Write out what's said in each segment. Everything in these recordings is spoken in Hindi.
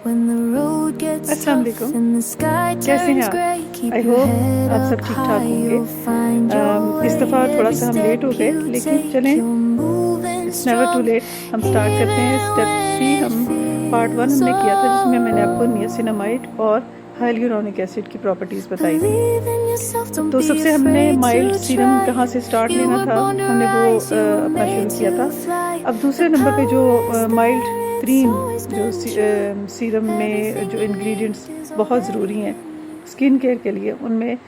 अस्सलाम वालेकुम, कैसे हैं आप? आई होप आप सब ठीक ठाक होंगे। इस दफ़ा थोड़ा सा हम लेट हो गए, लेकिन चलें, इट्स नेवर टू लेट। हम स्टार्ट करते हैं। स्टेप 3 हम पार्ट 1 हमने किया था, जिसमें मैंने आपको नियासिनामाइड और हाइलुरोनिक एसिड की प्रॉपर्टीज़ बताई थी। तो सबसे हमने माइल्ड सीरम कहाँ से स्टार्ट लेना था, हमने वो अपना शुरू किया था। अब दूसरे नंबर पे जो माइल्ड तरीन जो सीरम में जो इंग्रेडिएंट्स बहुत ज़रूरी हैं स्किन केयर के लिए, उनमें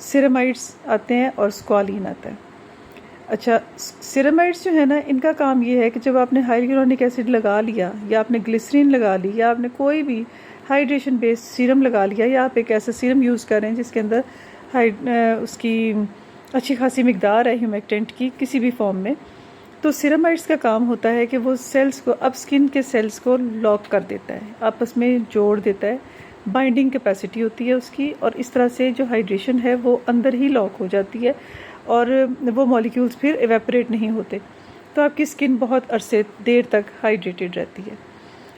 सिरामाइड्स आते हैं और स्क्वालिन आता है। अच्छा, सिरामाइड्स जो है ना, इनका काम ये है कि जब आपने हाइलुरोनिक एसिड लगा लिया, या आपने ग्लिसरीन लगा ली, या आपने कोई भी हाइड्रेशन बेस्ड सीरम लगा लिया, या आप एक ऐसा सीरम यूज़ कर रहे हैं जिसके अंदर उसकी अच्छी खासी मिकदार है ह्यूमेक्टेंट की किसी भी फॉर्म में, तो सिरामाइड्स का काम होता है कि वो सेल्स को, अब स्किन के सेल्स को लॉक कर देता है, आपस में जोड़ देता है। बाइंडिंग कैपेसिटी होती है उसकी, और इस तरह से जो हाइड्रेशन है वो अंदर ही लॉक हो जाती है, और वो मॉलिक्यूल्स फिर एवेपोरेट नहीं होते, तो आपकी स्किन बहुत अरसे देर तक हाइड्रेटेड रहती है।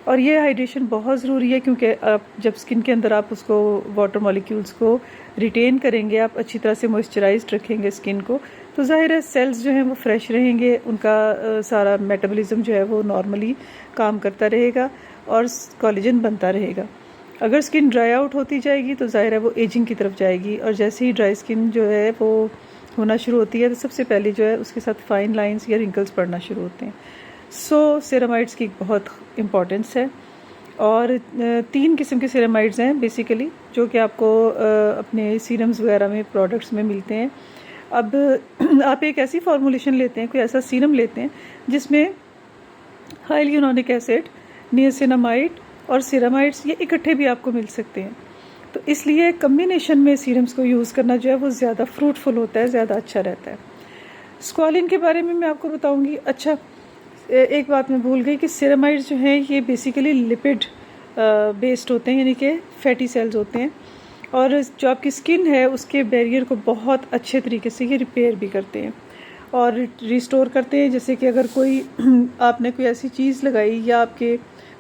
और ये हाइड्रेशन बहुत ज़रूरी है, क्योंकि आप जब स्किन के अंदर आप उसको वाटर मॉलिक्यूल्स को रिटेन करेंगे, आप अच्छी तरह से मॉइस्चराइज्ड रखेंगे स्किन को, तो ज़ाहिर है सेल्स जो हैं वो फ्रेश रहेंगे, उनका सारा मेटाबॉलिज्म जो है वो नॉर्मली काम करता रहेगा और कोलेजन बनता रहेगा। अगर स्किन ड्राई आउट होती जाएगी तो ज़ाहिर है वो एजिंग की तरफ जाएगी, और जैसे ही ड्राई स्किन जो है वो होना शुरू होती है, तो सबसे पहले जो है उसके साथ फाइन लाइंस या रिंकल्स पड़ना शुरू होते हैं। सो सिरामाइड्स की बहुत इम्पॉर्टेंस है, और 3 किस्म के सिरामाइड्स हैं बेसिकली, जो कि आपको अपने सीरम्स वगैरह में, प्रोडक्ट्स में मिलते हैं। अब आप एक ऐसी फार्मूलेशन लेते हैं, कोई ऐसा सीरम लेते हैं जिसमें हाइलुरोनिक एसिड, नियासिनामाइड और सिरामाइड्स ये इकट्ठे भी आपको मिल सकते हैं। तो इसलिए कम्बिनेशन में सीरम्स को यूज़ करना जो है वो ज़्यादा फ्रूटफुल होता है, ज़्यादा अच्छा रहता है। स्क्वालिन के बारे में मैं आपको बताऊंगी। अच्छा, एक बात मैं भूल गई कि सिरामाइड्स जो हैं ये बेसिकली लिपिड बेस्ड होते हैं, यानी कि फैटी सेल्स होते हैं, और जो आपकी स्किन है उसके बैरियर को बहुत अच्छे तरीके से ये रिपेयर भी करते हैं और रिस्टोर करते हैं। जैसे कि अगर कोई आपने कोई ऐसी चीज़ लगाई, या आपके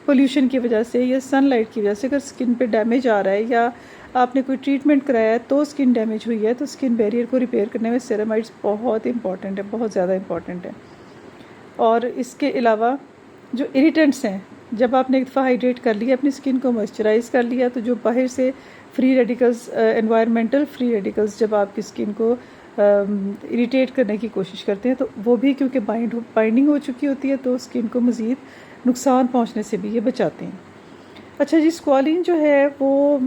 पोल्यूशन की वजह से या सनलाइट की वजह से अगर स्किन पे डैमेज आ रहा है, या आपने कोई ट्रीटमेंट कराया है तो स्किन डैमेज हुई है, तो स्किन बैरियर को रिपेयर करने में सिरामाइड्स बहुत इंपॉर्टेंट है, बहुत ज़्यादा इंपॉर्टेंट है। और इसके अलावा जो इरिटेंट्स हैं, जब आपने एक दफ़ा हाइड्रेट कर लिया, अपनी स्किन को मॉइस्चराइज़ कर लिया, तो जो बाहर से free radicals, environmental free radicals जब आपकी स्किन को इरिटेट करने की कोशिश करते हैं, तो वो भी क्योंकि बाइंडिंग हो चुकी होती है, तो स्किन को मज़ीद नुकसान पहुंचने से भी ये बचाते हैं। अच्छा जी, स्क्वालिन जो है वो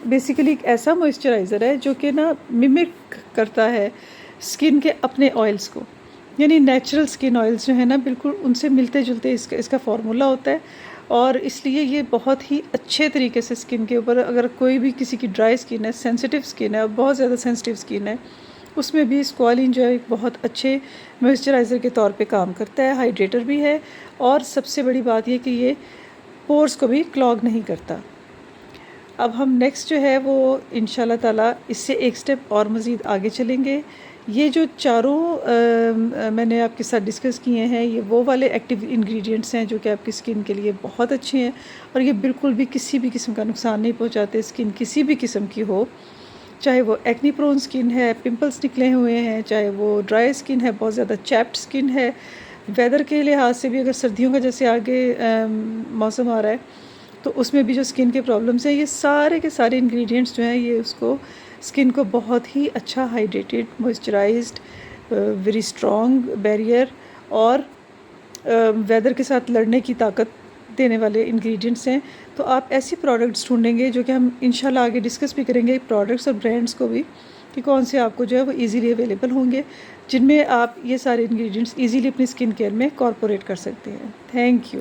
बेसिकली एक ऐसा मॉइस्चराइज़र है जो कि ना मिमिक करता है स्किन के अपने ऑयल्स को, यानी नेचुरल स्किन ऑयल्स जो है ना, बिल्कुल उनसे मिलते जुलते इसका फार्मूला होता है, और इसलिए ये बहुत ही अच्छे तरीके से स्किन के ऊपर, अगर कोई भी किसी की ड्राई स्किन है, सेंसिटिव स्किन है, बहुत ज़्यादा सेंसिटिव स्किन है, उसमें भी स्क्वालिन जो है एक बहुत अच्छे मॉइस्चराइज़र के तौर पे काम करता है, हाइड्रेटर भी है, और सबसे बड़ी बात ये कि ये पोर्स को भी क्लॉग नहीं करता। अब हम नेक्स्ट जो है वो इंशाल्लाह ताला इससे एक स्टेप और मज़ीद आगे चलेंगे। ये जो चारों मैंने आपके साथ डिस्कस किए हैं, ये वो वाले एक्टिव इंग्रेडिएंट्स हैं जो कि आपकी स्किन के लिए बहुत अच्छे हैं, और ये बिल्कुल भी किसी भी किस्म का नुकसान नहीं पहुंचाते। स्किन किसी भी किस्म की हो, चाहे वो एक्नी प्रोन स्किन है, पिंपल्स निकले हुए हैं, चाहे वो ड्राई स्किन है, बहुत ज़्यादा चैप्ड स्किन है, वेदर के लिहाज से भी, अगर सर्दियों का जैसे आगे मौसम आ रहा है, तो उसमें भी जो स्किन के प्रॉब्लम्स हैं, ये सारे के सारे इंग्रेडिएंट्स जो हैं ये उसको, स्किन को बहुत ही अच्छा hydrated, moisturised, very strong barrier, और वेदर के साथ लड़ने की ताकत देने वाले इंग्रेडिएंट्स हैं। तो आप ऐसी प्रोडक्ट्स ढूंढेंगे, जो कि हम इंशाल्लाह आगे डिस्कस भी करेंगे, प्रोडक्ट्स और ब्रांड्स को भी, कि कौन से आपको जो है वो इजीली अवेलेबल होंगे, जिनमें आप ये सारे इंग्रेडिएंट्स इजीली अपनी स्किन केयर में कॉर्पोरेट कर सकते हैं। Thank you.